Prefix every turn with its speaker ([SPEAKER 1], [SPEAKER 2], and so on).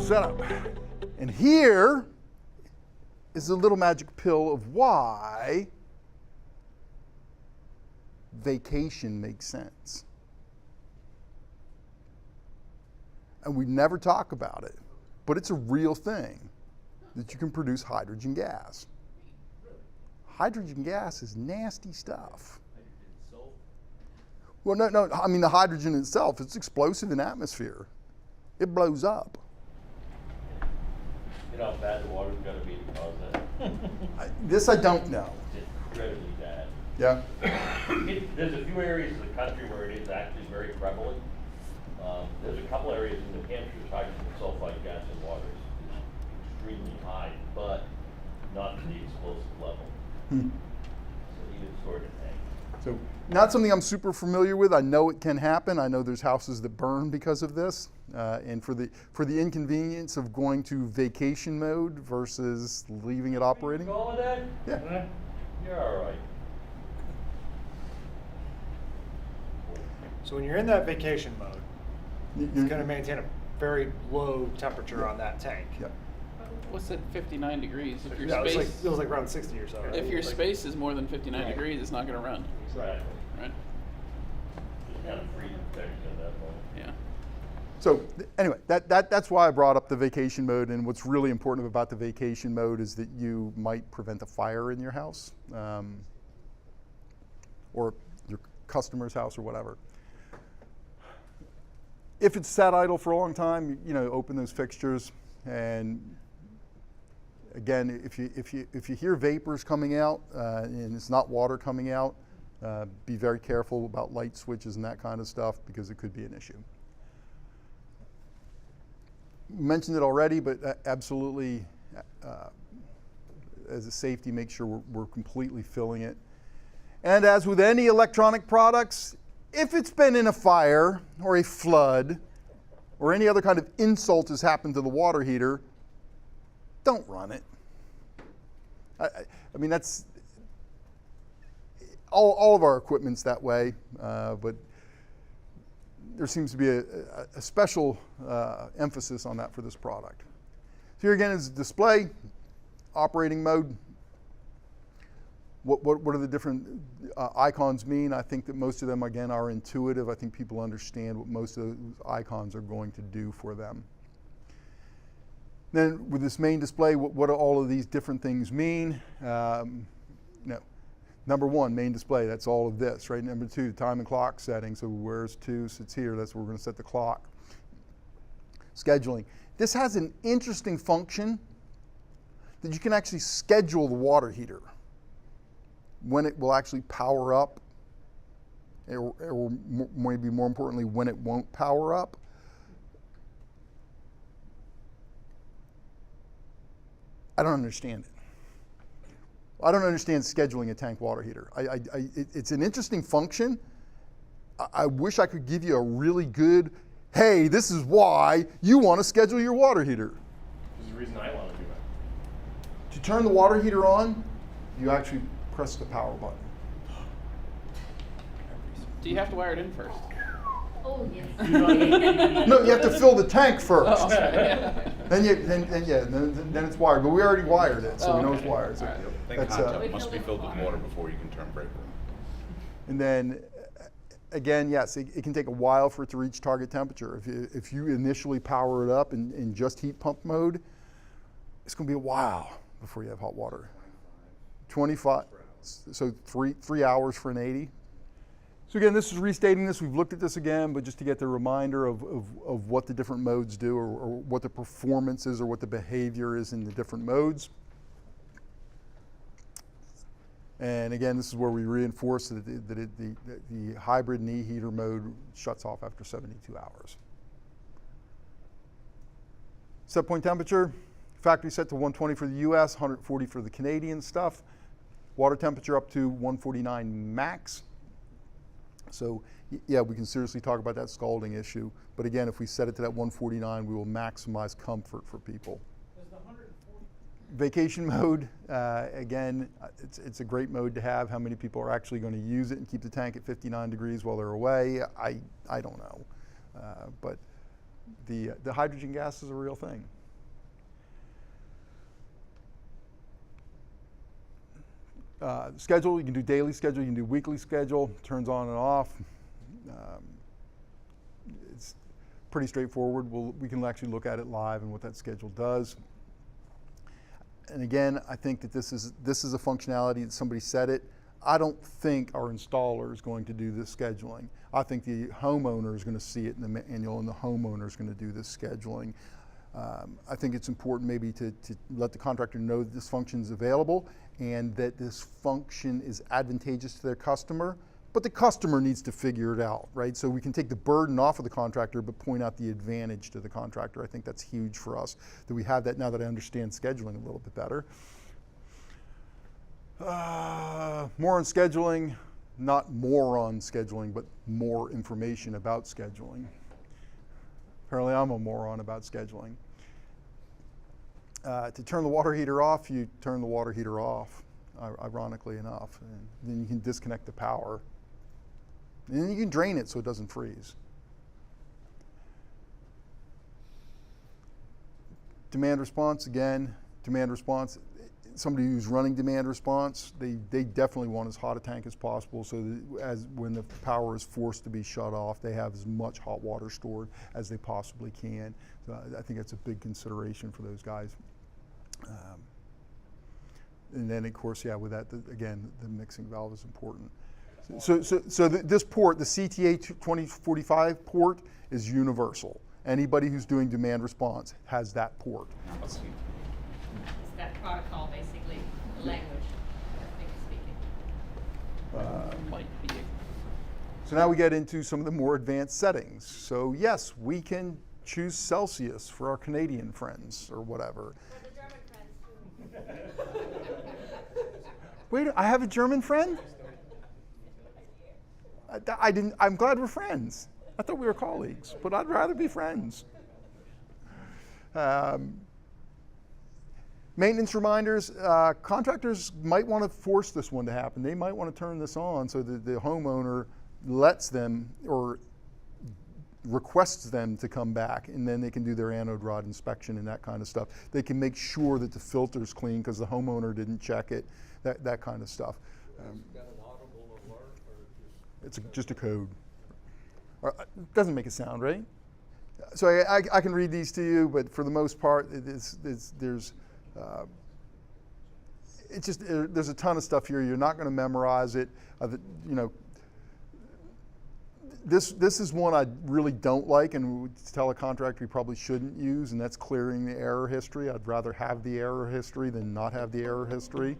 [SPEAKER 1] setup. And here is a little magic pill of why vacation makes sense. And we never talk about it, but it's a real thing that you can produce hydrogen gas. Hydrogen gas is nasty stuff. Well, no, I mean the hydrogen itself, it's explosive in atmosphere. It blows up.
[SPEAKER 2] You know how bad the water's got to be to cause that?
[SPEAKER 1] This I don't know.
[SPEAKER 2] It's incredibly bad.
[SPEAKER 1] Yeah?
[SPEAKER 2] There's a few areas of the country where it is actually very prevalent. There's a couple areas in New Hampshire, hydrogen sulfide gas in water is extremely high, but not to the explosive level. So even stored in tanks.
[SPEAKER 1] So not something I'm super familiar with. I know it can happen. I know there's houses that burn because of this. And for the inconvenience of going to vacation mode versus leaving it operating.
[SPEAKER 2] You call it that?
[SPEAKER 1] Yeah.
[SPEAKER 2] You're all right.
[SPEAKER 3] So when you're in that vacation mode, it's going to maintain a very low temperature on that tank.
[SPEAKER 1] Yeah.
[SPEAKER 4] What's at 59 degrees? If your
[SPEAKER 3] Yeah,
[SPEAKER 4] space,
[SPEAKER 3] it was like around 60 or so. Right?
[SPEAKER 4] if your space is more than 59
[SPEAKER 3] Right.
[SPEAKER 4] degrees, it's not going to run.
[SPEAKER 2] Exactly.
[SPEAKER 4] Right?
[SPEAKER 2] Just kind of freezing protection at that point.
[SPEAKER 4] Yeah.
[SPEAKER 1] So anyway, that's why I brought up the vacation mode. And what's really important about the vacation mode is that you might prevent a fire in your house or your customer's house or whatever. If it's sat idle for a long time, open those fixtures. And again, if you hear vapors coming out and it's not water coming out, be very careful about light switches and that kind of stuff because it could be an issue. Mentioned it already, but absolutely, as a safety, make sure we're completely filling it. And as with any electronic products, if it's been in a fire or a flood or any other kind of insult has happened to the water heater, don't run it. I mean, that's all of our equipment's that way, but there seems to be a special emphasis on that for this product. So here again is display, operating mode. What do the different icons mean? I think that most of them, again, are intuitive. I think people understand what most of those icons are going to do for them. Then with this main display, what do all of these different things mean? Number one, main display, that's all of this, right? Number two, time and clock setting. So where's 2 sits here, that's where we're gonna set the clock. Scheduling. This has an interesting function that you can actually schedule the water heater when it will actually power up, or maybe more importantly, when it won't power up. I don't understand it. I don't understand scheduling a tank water heater. It's an interesting function. I wish I could give you a really good, hey, this is why you want to schedule your water heater.
[SPEAKER 5] This is the reason I want to do it.
[SPEAKER 1] To turn the water heater on, you actually press the power button.
[SPEAKER 4] Do you have to wire it in first?
[SPEAKER 6] Oh, yes.
[SPEAKER 1] No, you have to fill the tank first.
[SPEAKER 4] Oh, okay.
[SPEAKER 1] Then it's wired. But we already wired it, so we know it's wired. So
[SPEAKER 4] All right.
[SPEAKER 5] That contact must be filled with water before you can turn breaker.
[SPEAKER 1] And then, again, yes, it can take a while for it to reach target temperature. If you initially power it up in just heat pump mode, it's going to be a while before you have hot water. 25, so three hours for an 80. So again, this is restating this. We've looked at this again, but just to get the reminder of what the different modes do, or what the performance is, or what the behavior is in the different modes. And again, this is where we reinforce that the hybrid knee heater mode shuts off after 72 hours. Set point temperature, factory set to 120 for the US, 140 for the Canadian stuff. Water temperature up to 149 max. So yeah, we can seriously talk about that scalding issue. But again, if we set it to that 149, we will maximize comfort for people. Vacation mode, again, it's a great mode to have. How many people are actually going to use it and keep the tank at 59 degrees while they're away? I don't know. But the hydrogen gas is a real thing. Schedule, you can do daily schedule, you can do weekly schedule, turns on and off. It's pretty straightforward. We can actually look at it live and what that schedule does. And again, I think that this is a functionality that somebody said it. I don't think our installer is going to do this scheduling. I think the homeowner is going to see it in the manual, and the homeowner is going to do this scheduling. I think it's important maybe to let the contractor know that this function is available and that this function is advantageous to their customer, but the customer needs to figure it out, right? So we can take the burden off of the contractor, but point out the advantage to the contractor. I think that's huge for us, that we have that now that I understand scheduling a little bit better. More on scheduling, not more on scheduling, but more information about scheduling. Apparently I'm a moron about scheduling. To turn the water heater off, you turn the water heater off, ironically enough. And then you can disconnect the power. And then you can drain it so it doesn't freeze. Demand response, again, demand response. Somebody who's running demand response, they definitely want as hot a tank as possible, so that when the power is forced to be shut off, they have as much hot water stored as they possibly can. So I think that's a big consideration for those guys. And then, of course, yeah, with that, again, the mixing valve is important. So this port, the CTA 2045 port, is universal. Anybody who's doing demand response has that port.
[SPEAKER 5] Let's see.
[SPEAKER 6] It's that protocol, basically, the language that speaking.
[SPEAKER 4] Might be.
[SPEAKER 1] So now we get into some of the more advanced settings. So yes, we can choose Celsius for our Canadian friends or whatever.
[SPEAKER 6] For the German friends, too.
[SPEAKER 1] Wait, I have a German friend? I didn't. I'm glad we're friends. I thought we were colleagues, but I'd rather be friends. Maintenance reminders, contractors might want to force this one to happen. They might want to turn this on so that the homeowner lets them or requests them to come back, and then they can do their anode rod inspection and that kind of stuff. They can make sure that the filter's clean because the homeowner didn't check it, that kind of stuff.
[SPEAKER 7] Got an audible alert or
[SPEAKER 1] It's just a code. It doesn't make a sound, right? So I can read these to you, but for the most part, there's a ton of stuff here. You're not going to memorize it. This is one I really don't like and would tell a contractor you probably shouldn't use, and that's clearing the error history. I'd rather have the error history than not have the error history.